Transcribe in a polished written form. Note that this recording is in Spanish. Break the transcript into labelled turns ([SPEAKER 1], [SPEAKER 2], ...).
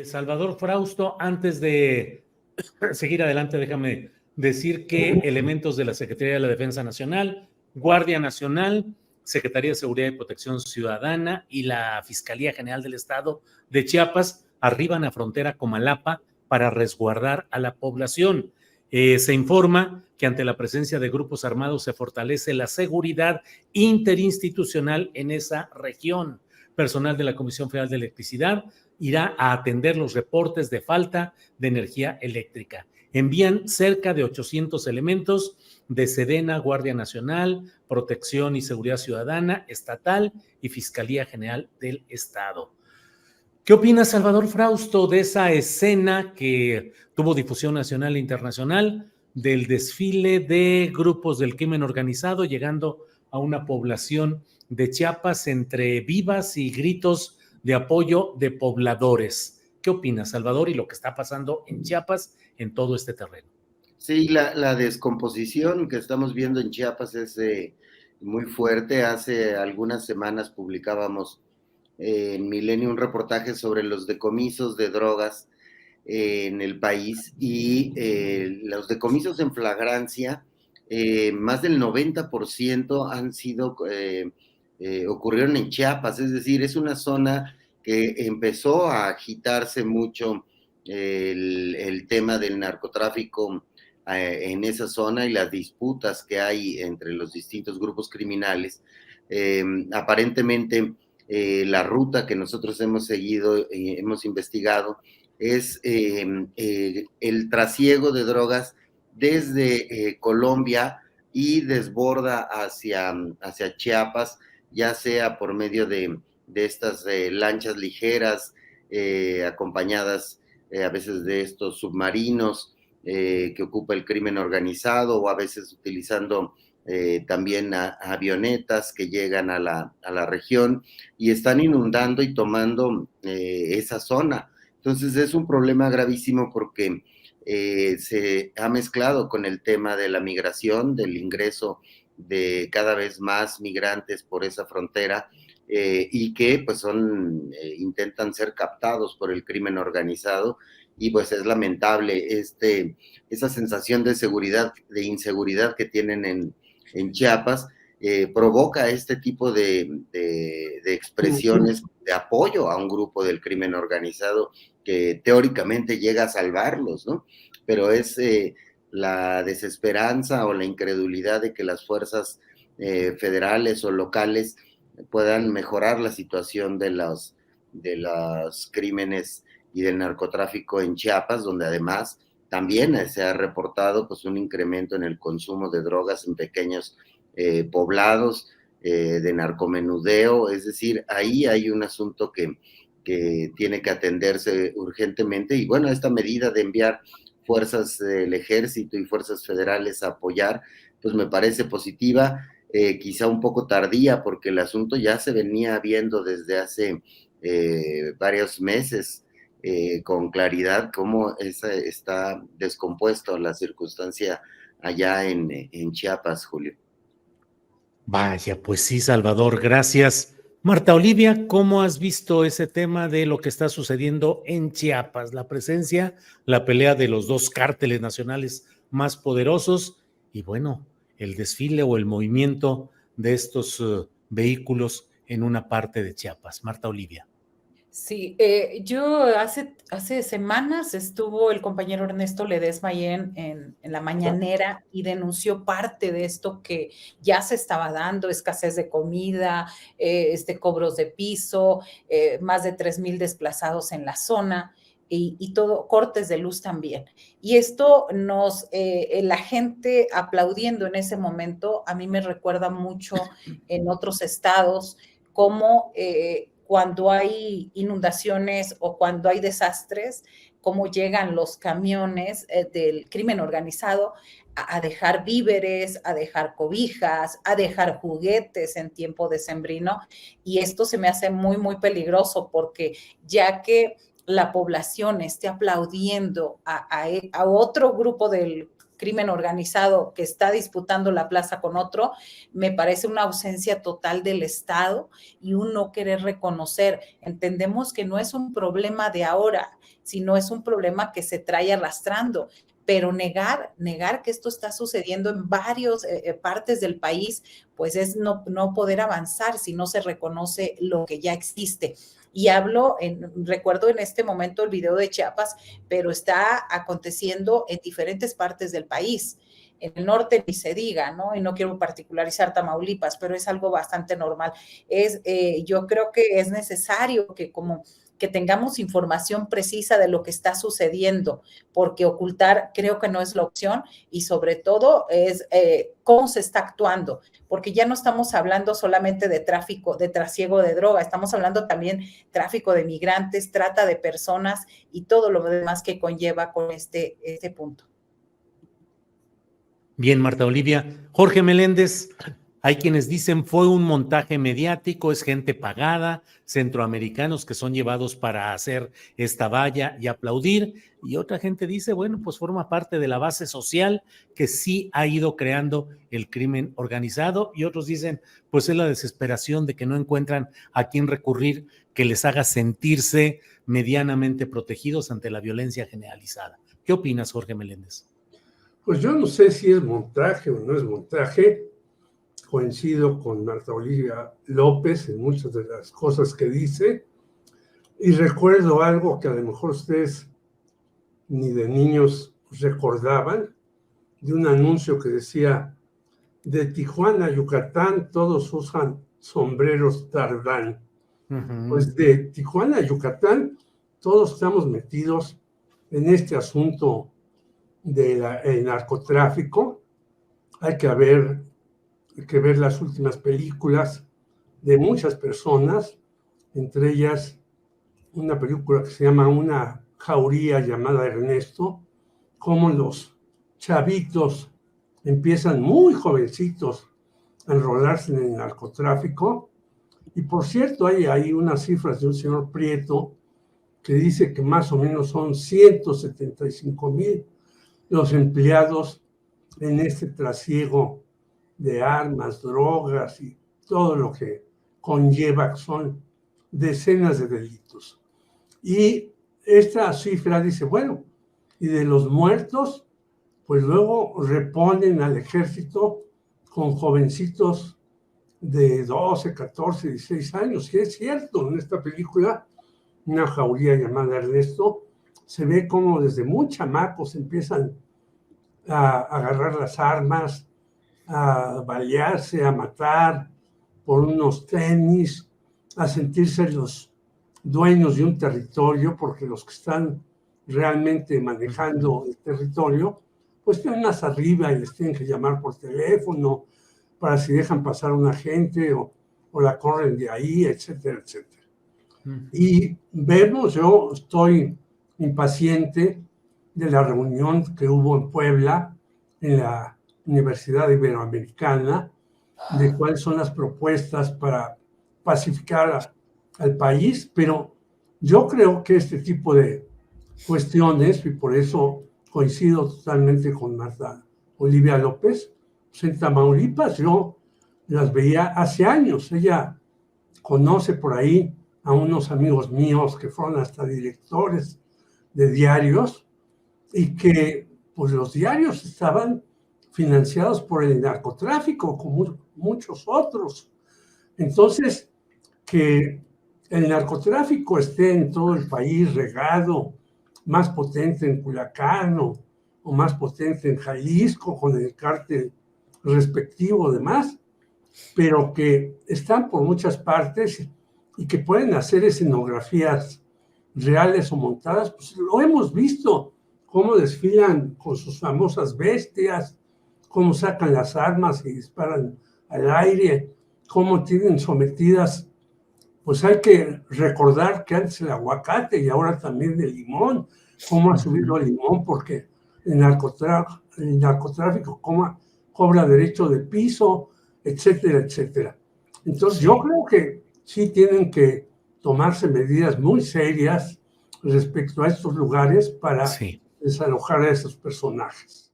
[SPEAKER 1] Salvador Frausto, antes de seguir adelante, déjame decir que elementos de la Secretaría de la Defensa Nacional, Guardia Nacional, Secretaría de Seguridad y Protección Ciudadana y la Fiscalía General del Estado de Chiapas arriban a frontera Comalapa para resguardar a la población. Se informa que ante la presencia de grupos armados se fortalece la seguridad interinstitucional en esa región. Personal de la Comisión Federal de Electricidad irá a atender los reportes de falta de energía eléctrica. Envían cerca de 800 elementos de Sedena, Guardia Nacional, Protección y Seguridad Ciudadana, Estatal y Fiscalía General del Estado. ¿Qué opina Salvador Frausto de esa escena que tuvo difusión nacional e internacional del desfile de grupos del crimen organizado llegando a una población de Chiapas entre vivas y gritos de apoyo de pobladores? ¿Qué opina Salvador y lo que está pasando en Chiapas en todo este terreno?
[SPEAKER 2] Sí, la descomposición que estamos viendo en Chiapas es muy fuerte. Hace algunas semanas publicábamos en Milenio un reportaje sobre los decomisos de drogas en el país y los decomisos en flagrancia, más del 90% han sido, ocurrieron en Chiapas, es decir, es una zona que empezó a agitarse mucho el tema del narcotráfico en esa zona y las disputas que hay entre los distintos grupos criminales. Aparentemente, la ruta que nosotros hemos seguido y hemos investigado es el trasiego de drogas desde Colombia y desborda hacia Chiapas, ya sea por medio de estas lanchas ligeras, acompañadas a veces de estos submarinos que ocupa el crimen organizado, o a veces utilizando también avionetas que llegan a la región y están inundando y tomando esa zona. Entonces es un problema gravísimo porque se ha mezclado con el tema de la migración, del ingreso de cada vez más migrantes por esa frontera y que pues intentan ser captados por el crimen organizado, y pues es lamentable esa sensación de seguridad, de inseguridad que tienen en Chiapas. Provoca este tipo de expresiones de apoyo a un grupo del crimen organizado que teóricamente llega a salvarlos, ¿no? Pero es la desesperanza o la incredulidad de que las fuerzas federales o locales puedan mejorar la situación de los crímenes y del narcotráfico en Chiapas, donde además también se ha reportado pues un incremento en el consumo de drogas en pequeños poblados, de narcomenudeo. Es decir, ahí hay un asunto que tiene que atenderse urgentemente, y bueno, esta medida de enviar fuerzas del ejército y fuerzas federales a apoyar, pues me parece positiva, quizá un poco tardía, porque el asunto ya se venía viendo desde hace varios meses, con claridad cómo está descompuesto la circunstancia allá en Chiapas, Julio.
[SPEAKER 1] Vaya, pues sí, Salvador, gracias. Marta Olivia, ¿cómo has visto ese tema de lo que está sucediendo en Chiapas? La presencia, la pelea de los dos cárteles nacionales más poderosos y bueno, el desfile o el movimiento de estos vehículos en una parte de Chiapas. Marta Olivia.
[SPEAKER 3] Sí, yo hace semanas estuvo el compañero Ernesto Ledesma ahí en la mañanera y denunció parte de esto que ya se estaba dando: escasez de comida, cobros de piso, más de 3,000 desplazados en la zona y todo, cortes de luz también. Y esto la gente aplaudiendo en ese momento, a mí me recuerda mucho en otros estados cómo cuando hay inundaciones o cuando hay desastres, cómo llegan los camiones del crimen organizado a dejar víveres, a dejar cobijas, a dejar juguetes en tiempo decembrino. Y esto se me hace muy, muy peligroso, porque ya que la población esté aplaudiendo a otro grupo del crimen organizado que está disputando la plaza con otro, me parece una ausencia total del Estado y un no querer reconocer. Entendemos que no es un problema de ahora, sino es un problema que se trae arrastrando, pero negar que esto está sucediendo en varias partes del país, pues es no poder avanzar si no se reconoce lo que ya existe. Y recuerdo en este momento el video de Chiapas, pero está aconteciendo en diferentes partes del país. En el norte ni se diga, ¿no? Y no quiero particularizar Tamaulipas, pero es algo bastante normal. Yo creo que es necesario que tengamos información precisa de lo que está sucediendo, porque ocultar creo que no es la opción y sobre todo es cómo se está actuando, porque ya no estamos hablando solamente de tráfico, de trasiego de droga, estamos hablando también tráfico de migrantes, trata de personas y todo lo demás que conlleva con este punto.
[SPEAKER 1] Bien, Marta Olivia. Jorge Meléndez, hay quienes dicen fue un montaje mediático, es gente pagada, centroamericanos que son llevados para hacer esta valla y aplaudir, y otra gente dice, bueno, pues forma parte de la base social que sí ha ido creando el crimen organizado, y otros dicen, pues es la desesperación de que no encuentran a quién recurrir que les haga sentirse medianamente protegidos ante la violencia generalizada. ¿Qué opinas, Jorge Meléndez?
[SPEAKER 4] Pues yo no sé si es montaje o no es montaje. Coincido con Marta Olivia López en muchas de las cosas que dice. Y recuerdo algo que a lo mejor ustedes ni de niños recordaban, de un anuncio que decía, de Tijuana a Yucatán todos usan sombreros Tarzán. Pues de Tijuana a Yucatán todos estamos metidos en este asunto del narcotráfico. Hay que ver las últimas películas de muchas personas, entre ellas una película que se llama Una jauría llamada Ernesto, cómo los chavitos empiezan muy jovencitos a enrolarse en el narcotráfico. Y por cierto, hay unas cifras de un señor Prieto que dice que más o menos son 175,000 los empleados en este trasiego de armas, drogas y todo lo que conlleva, que son decenas de delitos. Y esta cifra dice, bueno, y de los muertos, pues luego reponen al ejército con jovencitos de 12, 14, 16 años. Y es cierto, en esta película, Una jauría llamada Ernesto, se ve cómo desde muy chamacos empiezan a agarrar las armas, a balearse, a matar por unos tenis, a sentirse los dueños de un territorio, porque los que están realmente manejando el territorio, pues están más arriba y les tienen que llamar por teléfono para si dejan pasar a una gente o la corren de ahí, etcétera, etcétera. Y vemos, yo estoy impaciente de la reunión que hubo en Puebla, en la Universidad Iberoamericana, de cuáles son las propuestas para pacificar al país, pero yo creo que este tipo de cuestiones, y por eso coincido totalmente con Marta Olivia López, pues en Tamaulipas yo las veía hace años. Ella conoce por ahí a unos amigos míos que fueron hasta directores de diarios y que pues los diarios estaban financiados por el narcotráfico, como muchos otros. Entonces, que el narcotráfico esté en todo el país regado, más potente en Culiacán o más potente en Jalisco con el cártel respectivo demás, pero que están por muchas partes y que pueden hacer escenografías reales o montadas, pues lo hemos visto, cómo desfilan con sus famosas bestias, cómo sacan las armas y disparan al aire, cómo tienen sometidas, pues hay que recordar que antes el aguacate y ahora también el limón, cómo ha subido el limón porque el narcotráfico cobra derecho de piso, etcétera, etcétera. Entonces yo creo que sí tienen que tomarse medidas muy serias respecto a estos lugares para desalojar a esos personajes.